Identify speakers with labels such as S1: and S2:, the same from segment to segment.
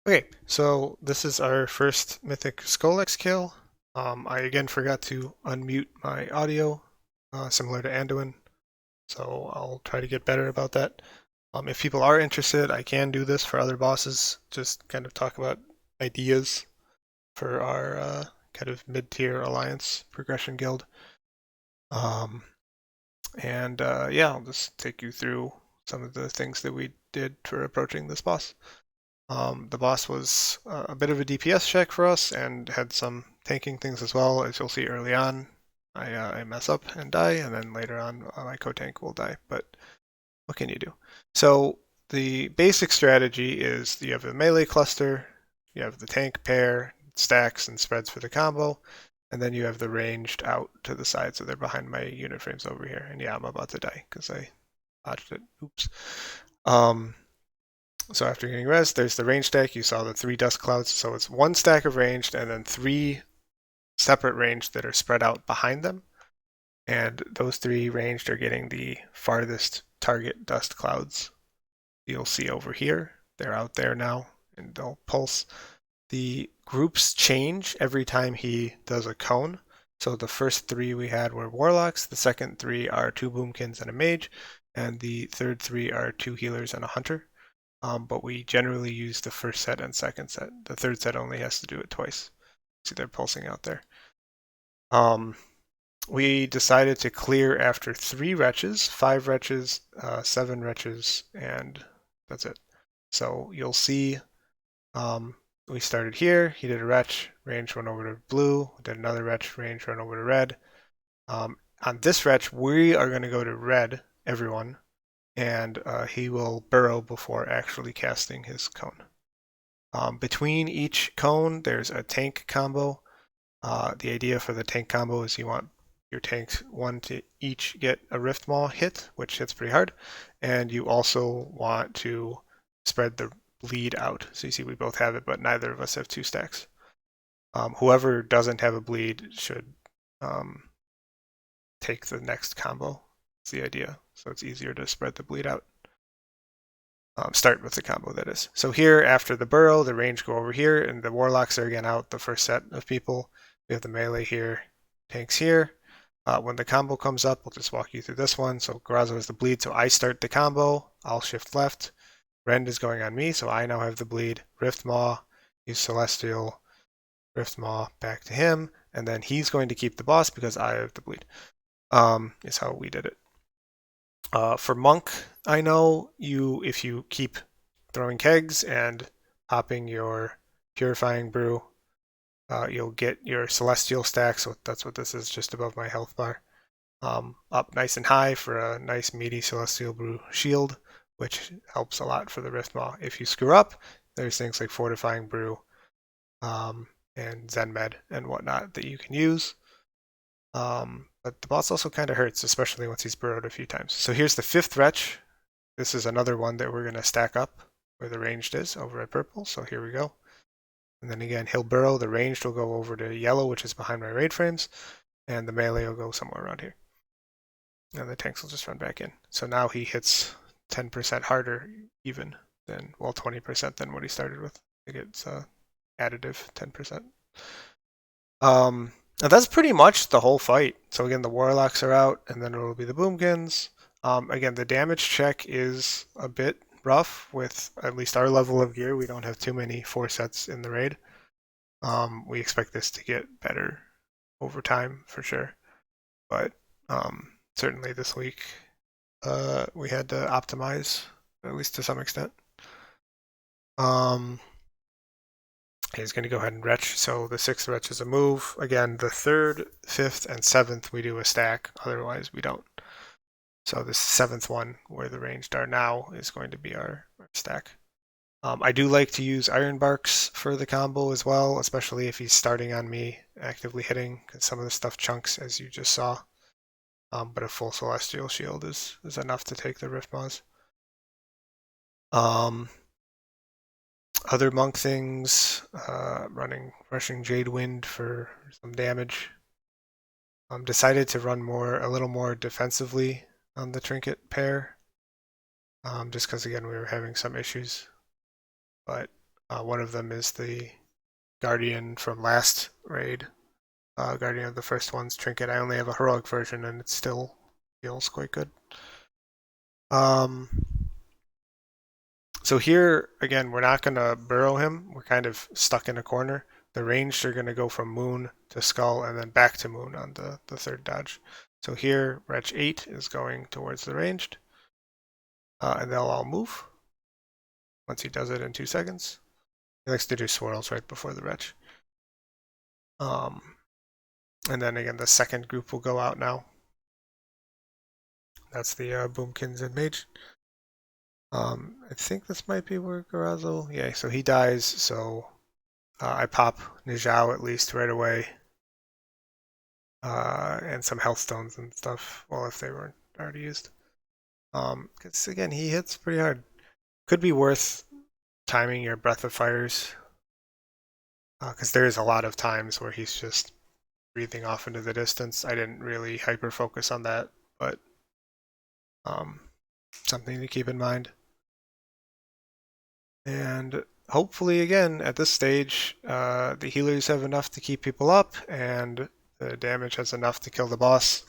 S1: Okay, so this is our first Mythic Skolex kill. I again forgot to unmute my audio, similar to Anduin, so I'll try to get better about that. If people are interested, I can do this for other bosses, just kind of talk about ideas for our kind of mid-tier alliance progression guild. Um, and yeah, I'll just take you through some of the things that we did for approaching this boss. The boss was a bit of a DPS check for us and had some tanking things as well. As you'll see early on, I mess up and die, and then later on my co-tank will die. But what can you do? So the basic strategy is you have a melee cluster, you have the tank pair, stacks and spreads for the combo, and then you have the ranged out to the side, so they're behind my unit frames over here. And yeah, I'm about to die because I botched it. Oops. Um, so after getting rest, there's the range stack. You saw the 3 dust clouds. So it's 1 stack of ranged and then 3 separate ranged that are spread out behind them. And those 3 ranged are getting the farthest target dust clouds. You'll see over here. They're out there now and they'll pulse. The groups change every time he does a cone. So the first 3 we had were warlocks. The second 3 are 2 boomkins and a mage. And the third 3 are 2 healers and a hunter. But we generally use the first set and second set. The third set only has to do it twice. See, they're pulsing out there. Um, we decided to clear after 3 wretches, 5 wretches, 7 wretches, and that's it. So you'll see we started here. He did a wretch, range went over to blue, did another wretch, range went over to red. On this wretch, we are going to go to red, everyone, and he will burrow before actually casting his cone. Between each cone, there's a tank combo. The idea for the tank combo is you want your tanks one to each get a Rift Maw hit, which hits pretty hard, and you also want to spread the bleed out. So you see we both have it, but neither of us have 2 stacks. Whoever doesn't have a bleed should take the next combo. That's the idea. So it's easier to spread the bleed out. Start with the combo, that is. So here, after the burrow, the range go over here, and the warlocks are again out, the first set of people. We have the melee here, tanks here. When the combo comes up, we'll just walk you through this one. So Garazo has the bleed, so I start the combo. I'll shift left. Rend is going on me, so I now have the bleed. Rift Maw, use Celestial, Rift Maw back to him, and then he's going to keep the boss because I have the bleed. Is how we did it. For Monk, I know if you keep throwing kegs and popping your Purifying Brew, you'll get your Celestial stack, so that's what this is, just above my health bar, up nice and high for a nice meaty Celestial Brew shield, which helps a lot for the Rift Maw. If you screw up, there's things like Fortifying Brew and Zen Med and whatnot that you can use. But the boss also kind of hurts, especially once he's burrowed a few times. So here's the 5th wretch. This is another one that we're going to stack up where the ranged is over at purple. So here we go. And then again, he'll burrow. The ranged will go over to yellow, which is behind my raid frames. And the melee will go somewhere around here. And the tanks will just run back in. So now he hits 10% harder even than, well, 20% than what he started with. I think it's additive 10%. And that's pretty much the whole fight. So again, the warlocks are out, and then it'll be the boomkins. Again, the damage check is a bit rough with at least our level of gear. We don't have too many 4 sets in the raid. We expect this to get better over time for sure, but certainly this week we had to optimize at least to some extent. He's going to go ahead and retch. So the 6th retch is a move. Again, the 3rd, 5th, and 7th we do a stack. Otherwise, we don't. So the 7th one, where the ranged are now, is going to be our stack. I do like to use Iron Barks for the combo as well, especially if he's starting on me, actively hitting, because some of the stuff chunks, as you just saw. But a full Celestial Shield is enough to take the Rift Maws. Other monk things, rushing Jade Wind for some damage. Decided to run a little more defensively on the trinket pair, just because again we were having some issues. But One of them is the Guardian from last raid, Guardian of the first one's trinket. I only have a heroic version, and it still feels quite good. So here, again, we're not going to burrow him. We're kind of stuck in a corner. The ranged are going to go from Moon to Skull and then back to Moon on the third dodge. So here, Wretch 8 is going towards the ranged. And they'll all move once he does it in 2 seconds. He likes to do swirls right before the Wretch. And then again, the second group will go out now. That's the Boomkins and Mage. I think this might be where Garazo. Yeah, so he dies, so I pop Nijao at least right away. And some health stones and stuff. Well, if they weren't already used. Because again, he hits pretty hard. Could be worth timing your Breath of Fires. Because there is a lot of times where he's just breathing off into the distance. I didn't really hyper focus on that, but something to keep in mind. And hopefully, again, at this stage, the healers have enough to keep people up, and the damage has enough to kill the boss.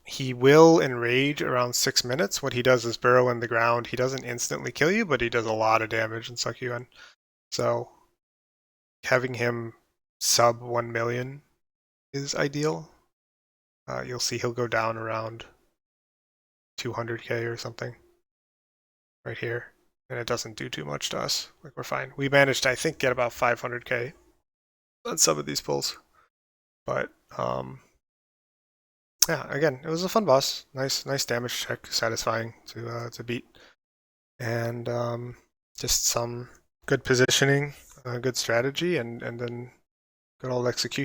S1: He will enrage around 6 minutes. What he does is burrow in the ground. He doesn't instantly kill you, but he does a lot of damage and suck you in. So having him sub 1 million is ideal. You'll see he'll go down around 200k or something right here, and it doesn't do too much to us. Like, we're fine. We managed to, I think, get about 500k on some of these pulls, but yeah, again, it was a fun boss. Nice damage check, satisfying to beat, and just some good positioning, good strategy, and then good old execution.